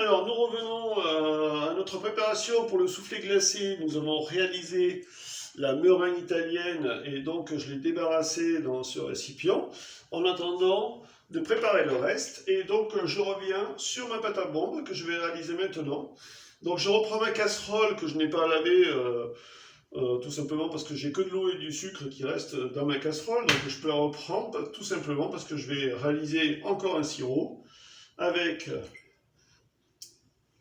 Alors, nous revenons à notre préparation pour le soufflé glacé. Nous avons réalisé la meringue italienne et donc je l'ai débarrassée dans ce récipient en attendant de préparer le reste. Et donc, je reviens sur ma pâte à bombe que je vais réaliser maintenant. Donc, je reprends ma casserole que je n'ai pas lavée tout simplement parce que j'ai que de l'eau et du sucre qui restent dans ma casserole. Donc, je peux la reprendre tout simplement parce que je vais réaliser encore un sirop avec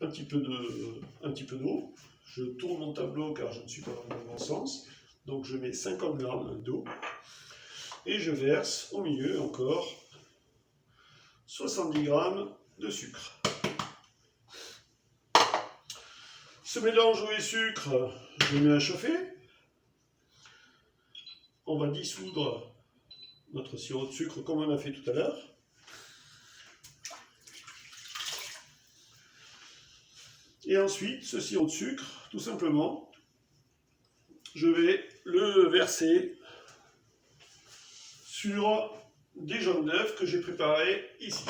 un petit peu d'eau. Je tourne mon tableau car je ne suis pas dans le bon sens. Donc je mets 50 g d'eau et je verse au milieu encore 70 g de sucre. Ce mélange eau et sucre, je le mets à chauffer. On va dissoudre notre sirop de sucre comme on a fait tout à l'heure. Et ensuite, ce sirop de sucre, tout simplement, je vais le verser sur des jaunes d'œufs que j'ai préparés ici.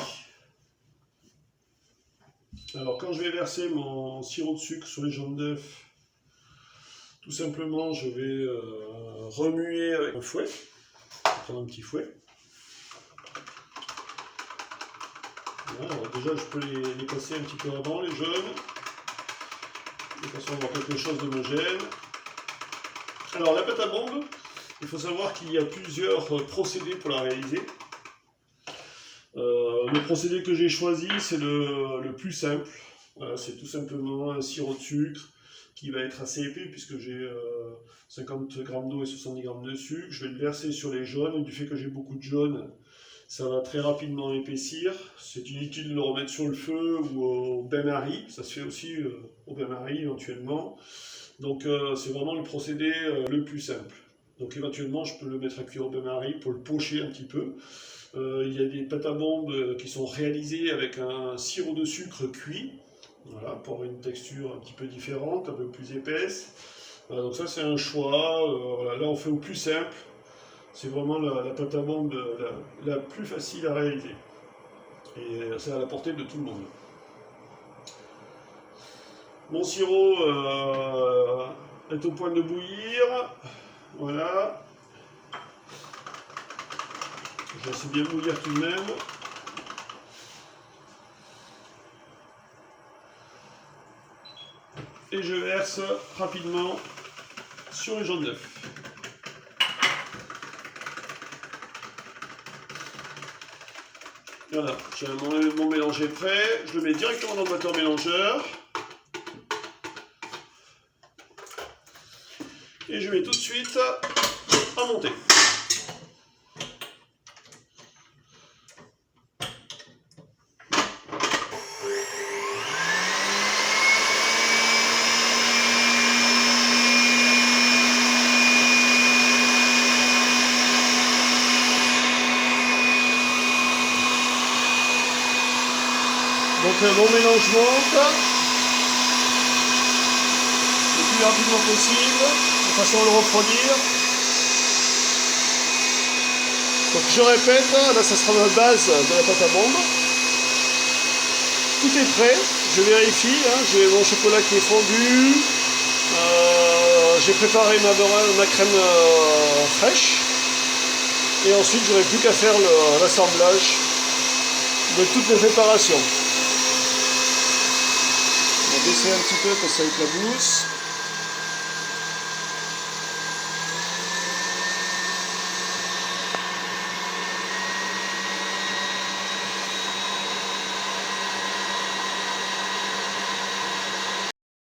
Alors, quand je vais verser mon sirop de sucre sur les jaunes d'œufs, tout simplement, je vais remuer avec un fouet. Je vais prendre un petit fouet. Voilà, alors déjà, je peux les casser un petit peu avant, les jaunes, de façon à avoir quelque chose d'homogène. Alors la pâte à bombe, il faut savoir qu'il y a plusieurs procédés pour la réaliser. Le procédé que j'ai choisi, c'est le plus simple. Voilà, c'est tout simplement un sirop de sucre qui va être assez épais puisque j'ai 50 g d'eau et 70 g de sucre. Je vais le verser sur les jaunes et du fait que j'ai beaucoup de jaunes, ça va très rapidement épaissir. C'est inutile de le remettre sur le feu ou au bain-marie. Ça se fait aussi au bain-marie éventuellement. Donc c'est vraiment le procédé le plus simple. Donc éventuellement je peux le mettre à cuire au bain-marie pour le pocher un petit peu. Il y a des pâtes à bombe qui sont réalisées avec un sirop de sucre cuit. Voilà, pour avoir une texture un petit peu différente, un peu plus épaisse. Voilà, donc ça c'est un choix. Voilà, là on fait au plus simple. C'est vraiment la pâte à bombe la plus facile à réaliser. Et c'est à la portée de tout le monde. Mon sirop est au point de bouillir. Voilà. Je laisse bien bouillir tout de même. Et je verse rapidement sur les jaunes d'œufs. Voilà, j'ai mon mélange est prêt. Je le mets directement dans le batteur mélangeur. Et je mets tout de suite à monter. Donc mon mélange monte le plus rapidement possible, de façon à le refroidir. Donc je répète, là ça sera ma base de la pâte à bombe. Tout est prêt, je vérifie, j'ai mon chocolat qui est fondu, j'ai préparé ma crème fraîche, et ensuite j'aurai plus qu'à faire l'assemblage de toutes les préparations. On va baisser un petit peu parce que ça éclabousse.